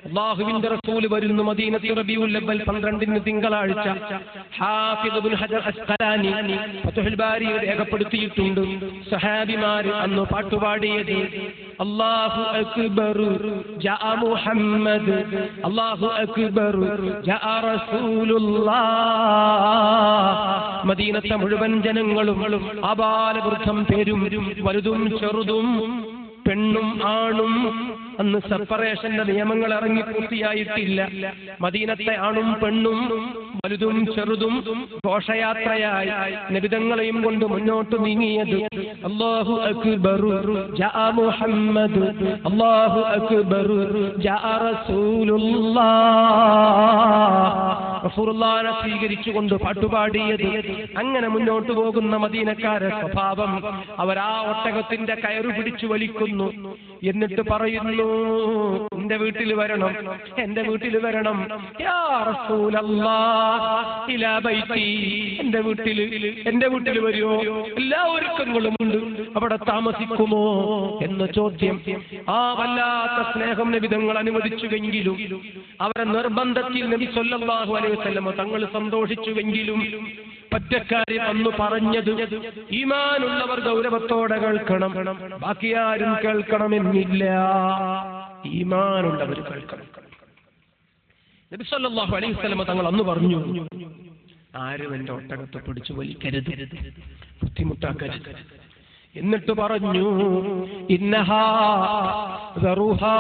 അല്ലാഹുവിന്റെ റസൂൽ വരുന്നു മദീനത്തിൽ റബീഉൽ അവ്വൽ 12 തിങ്കളാഴ്ച. ഹാഫിദ് ഇബ്നു ഹജർ അസ്ഖലാനി ഫത്ഹുൽ ബാരിയിൽ രേഖപ്പെടുത്തിയിട്ടുണ്ട്, സഹാബിമാർ അന്ന് പാട്ടുപാടിയത് അല്ലാഹു അക്ബർ ജാഅ മുഹമ്മദ്, അല്ലാഹു അക്ബർ ജാഅ റസൂലുള്ളാഹ്. മദീനത്തെ മുഴുവൻ ജനങ്ങളും ആബാലവൃദ്ധം പേരും വലുതും ചെറുതും പെണ്ണും ആണും, അന്ന് സെപ്പറേഷന്റെ നിയമങ്ങൾ ഇറങ്ങി പൂർത്തിയായിട്ടില്ല. മദീനത്തെ ആണും പെണ്ണും വലുതും ചെറുതും ഘോഷയാത്രയായി നബിതങ്ങളെയും കൊണ്ട് മുന്നോട്ട് നീങ്ങിയത് അല്ലാഹു അക്ബർ ജാഅ മുഹമ്മദ്, അല്ലാഹു അക്ബർ ജാഅ റസൂലുള്ളാഹ്. റസൂലുള്ളാഹിനെ സ്വീകരിച്ചുകൊണ്ട് പാട്ടുപാടിയത്. അങ്ങനെ മുന്നോട്ട് പോകുന്ന മദീനക്കാരെ സ്വഭാവം, അവരാ ഒട്ടകത്തിന്റെ കയറു പിടിച്ചു വലിക്കുന്നു. എന്നിട്ട് പറയുന്നു, എന്റെ വീട്ടിൽ വരണം, എന്റെ വീട്ടിൽ വരണം, യാ റസൂലല്ലാഹ് ഇലാ ബൈതി. എന്റെ വീട്ടിൽ വരുമോ? എല്ലാ ഒരുക്കങ്ങളും ഉണ്ട്, അവിടെ താമസിക്കുമോ എന്ന ചോദ്യം. ആ വല്ലാത്ത സ്നേഹം നബിതങ്ങൾ അനുവദിച്ചുവെങ്കിലും, അവരെ നിർബന്ധത്തിൽ നബി സല്ലല്ലാഹു അലൈഹി വസല്ലം തങ്ങൾ സന്തോഷിച്ചുവെങ്കിലും, പറ്റക്കാര്യം അന്ന് പറഞ്ഞത് ഈമാനുള്ളവർ ഗൗരവത്തോടെ കേൾക്കണം, ബാക്കി ആരും കേൾക്കണമെന്നില്ല. ഈമാനുള്ളവർ കേൾക്കണം. നബി സല്ലല്ലാഹു അലൈഹി വസല്ലം തങ്ങൾ അന്ന് പറഞ്ഞു, ആരും എന്റെ ഒട്ടകത്തെ പിടിച്ചു വലിക്കരുത്, ബുദ്ധിമുട്ടാക്കരുത്. എന്നിട്ട് പറഞ്ഞു, ഇന്നഹാ ദറുഹാ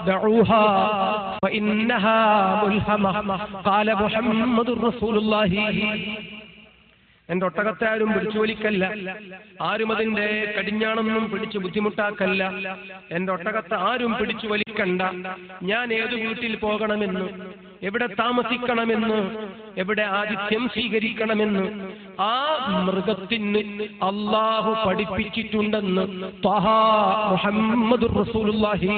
ദഊഹാ ഫഇന്നഹാ മുൽഹമ ഖാല മുഹമ്മദുർ റസൂലുള്ളാഹി. എന്റെ ഒട്ടകത്തെ ആരും പിടിച്ചു വലിക്കല്ല, ആരും അതിന്റെ കടിഞ്ഞാണൊന്നും പിടിച്ചു ബുദ്ധിമുട്ടാക്കല്ല. എന്റെ ഒട്ടകത്തെ ആരും പിടിച്ചു വലിക്കണ്ട. ഞാൻ ഏതു വീട്ടിൽ പോകണമെന്ന്, എവിടെ താമസിക്കണമെന്ന്, എവിടെ ആതിഥ്യം സ്വീകരിക്കണമെന്ന് ആ മൃഗത്തിന് അല്ലാഹു പഠിപ്പിച്ചിട്ടുണ്ടെന്ന് ത്വഹ മുഹമ്മദുർ റസൂലുള്ളാഹി.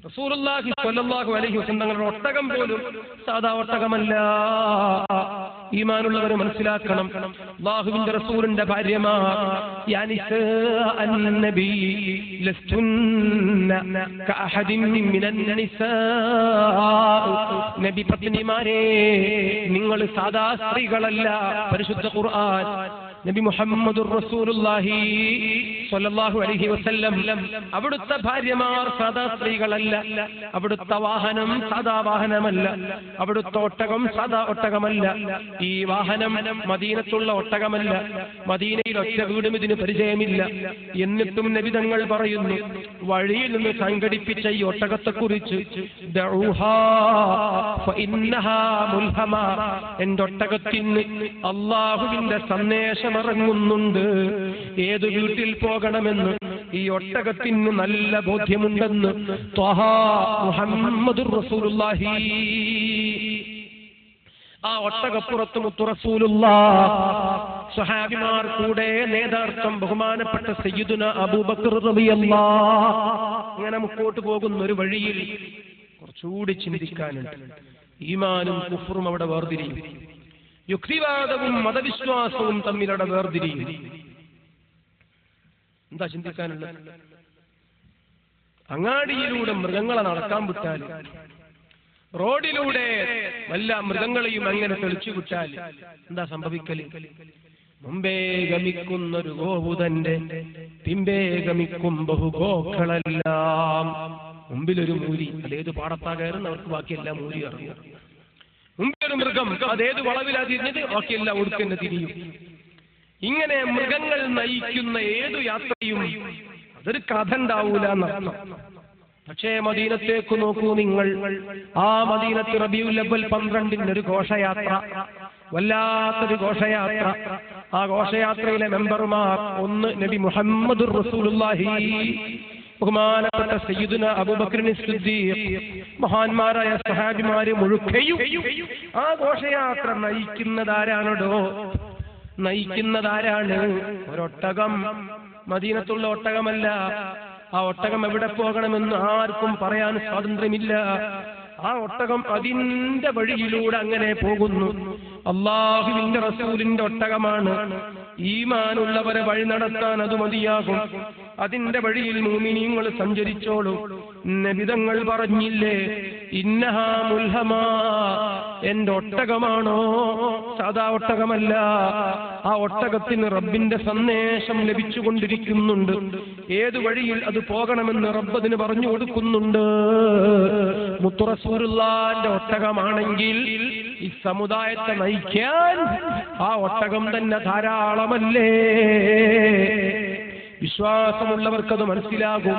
റസൂലുള്ളാഹി സ്വല്ലല്ലാഹു അലൈഹി വസല്ലം തങ്ങളുടെ ഒട്ടകം പോലും സാധാ ഒട്ടകമല്ല. ഈമാനുള്ളവർ മനസ്സിലാക്കണം. അല്ലാഹുവിന്റെ റസൂലിന്റെ ഭാര്യമാർ, യാ നിസാ അൻ-നബി ലസ്തുന്ന കഅഹദിൻ മിനൻ നിസാ. നബി പത്നിമാരെ, നിങ്ങൾ സാധാ സ്ത്രീകളല്ല. പരിശുദ്ധ ഖുർആൻ നബി മുഹമ്മദുർ റസൂലുള്ളാഹി സ്വല്ലല്ലാഹു അലൈഹി വസല്ലം അവിടുത്തെ ഭാര്യമാർ സാധാ സ്ത്രീകളല്ല. അവിടുത്തെ വാഹനം സാധാ വാഹനമല്ല, അവിടുത്തെ ഒട്ടകം സാധാ ഒട്ടകമല്ല. ഈ വാഹനം മദീനത്തുള്ള ഒട്ടകമല്ല, മദീനയിൽ ഒറ്റ വീടും ഇതിന് പരിചയമില്ല. എന്നിട്ടും നബി തങ്ങൾ പറയുന്നു, വഴിയിൽ നിന്ന് സംഘടിപ്പിച്ച ഈ ഒട്ടകത്തെക്കുറിച്ച് ദഊഹാ ഫഇന്നഹാ മുൽഹമ. എന്റെ ഒട്ടകത്തിന് അല്ലാഹുവിന്റെ സന്ദേശം ഇറങ്ങുന്നുണ്ട്. ഏതു വീട്ടിൽ പോകണമെന്ന് ഈ ഒട്ടകത്തിന് നല്ല ബോധ്യമുണ്ടെന്ന് ത്വഹ മുഹമ്മദുർ റസൂലുള്ളാഹി. ആ ഒട്ടകപ്പുറത്ത് മുത്തു റസൂലുള്ളാഹ്, സ്വഹാബിമാർ കൂടെ, നേതൃത്വം ബഹുമാനപ്പെട്ട സയ്യിദുന അബൂബക്കർ റളിയല്ലാഹു. അങ്ങനെ മുമ്പോട്ട് പോകുന്ന ഒരു വഴിയിൽ കുറച്ചുകൂടി ചിന്തിക്കാനുണ്ട്. ഈമാനും കുഫ്റും അവിടെ വേർതിരിയും, യുക്തിവാദവും മതവിശ്വാസവും തമ്മിലവിടെ വേർതിരിയും. എന്താ ചിന്തിക്കാനുള്ളത്? അങ്ങാടിയിലൂടെ മൃഗങ്ങളെ നടക്കാൻ വിട്ടാൽ, റോഡിലൂടെ വല്ല മൃഗങ്ങളെയും അങ്ങനെ തെളിച്ചു വിട്ടാൽ എന്താ സംഭവിക്കല്? മുമ്പേ ഗമിക്കുന്നൊരു ഗോവുതന്റെ പിമ്പേ ഗമിക്കും ബഹുഗോക്കളെല്ലാം. മുമ്പിലൊരു മൂരി, അതേത് പാടത്താ കയറുന്നവർക്ക് ബാക്കിയെല്ലാം മൂരി ഇറങ്ങും. മുമ്പിലൊരു മൃഗം, അതേത് വളവിലാ തിരിഞ്ഞത്, ബാക്കിയെല്ലാം ഒടുക്കന്നെ തിരിയും. ഇങ്ങനെ മൃഗങ്ങൾ നയിക്കുന്ന ഏതു യാത്രയും അതൊരു കഥ ഉണ്ടാവൂല എന്നർത്ഥം. പക്ഷേ മദീനത്തേക്ക് നോക്കൂ നിങ്ങൾ. ആ മദീനത്ത് റബീഉൽ അവ്വൽ 12 ഒരു ഘോഷയാത്ര, വല്ലാത്തൊരു ഘോഷയാത്ര. ആ ഘോഷയാത്രയിലെ മെമ്പർമാർ, ഒന്ന് നബി മുഹമ്മദുർ റസൂലുള്ളാഹി, ബഹുമാനപ്പെട്ട സയ്യിദുന അബൂബക്കർ സിദ്ദീഖ്, മഹാന്മാരായ സഹാബിമാര് മുഴുക്കയും. ആ ഘോഷയാത്ര നയിക്കുന്നതാരാണ്? ഒരൊട്ടകം. മദീനത്തുള്ള ഒട്ടകമല്ല. ആ ഒട്ടകം എവിടെ പോകണമെന്ന് ആർക്കും പറയാൻ സ്വാതന്ത്ര്യമില്ല. ആ ഒട്ടകം അതിന്റെ വഴിയിലൂടെ അങ്ങനെ പോകുന്നു. അല്ലാഹുവിന്റെ റസൂലിന്റെ ഒട്ടകമാണ്. ഈമാനുള്ളവരെ വഴി നടത്താൻ അത് മതിയാകും. അതിന്റെ വഴിയിൽ മുഅ്മിനീങ്ങൾ സഞ്ചരിച്ചോളൂ. നബിതങ്ങൾ പറഞ്ഞില്ലേ, ഇന്നഹാ മുൽഹമാ, എന്റെ ഒട്ടകമാണോ, സാധാ ഒട്ടകമല്ല. ആ ഒട്ടകത്തിന് റബ്ബിന്റെ സന്ദേശം ലഭിച്ചുകൊണ്ടിരിക്കുന്നുണ്ട്. ഏതു വഴിയിൽ അത് പോകണമെന്ന് റബ്ബ് അതിന് പറഞ്ഞു കൊടുക്കുന്നുണ്ട്. മുത്തു റസൂലുള്ളാഹിന്റെ ഒട്ടകമാണെങ്കിൽ ഈ സമുദായത്തെ നയിക്കാൻ ആ ഒട്ടകം തന്നെ ധാരാളമല്ലേ? വിശ്വാസമുള്ളവർക്കത് മനസ്സിലാകും.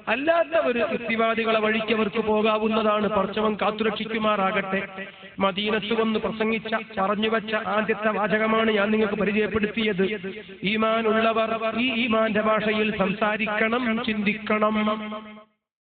അല്ലാത്തവർ യുക്തിവാദികളെ വഴിക്ക് അവർക്ക് പോകാവുന്നതാണ്. പടച്ചവൻ കാത്തുരക്ഷിക്കുമാറാകട്ടെ. മദീനത്ത് വന്ന് പ്രസംഗിച്ച പറഞ്ഞു വെച്ച ആദ്യത്തെ വാചകമാണ് ഞാൻ നിങ്ങൾക്ക് പരിചയപ്പെടുത്തിയത്. ഈമാൻ ഉള്ളവർ ഈ ഈമാന്റെ ഭാഷയിൽ സംസാരിക്കണം, ചിന്തിക്കണം.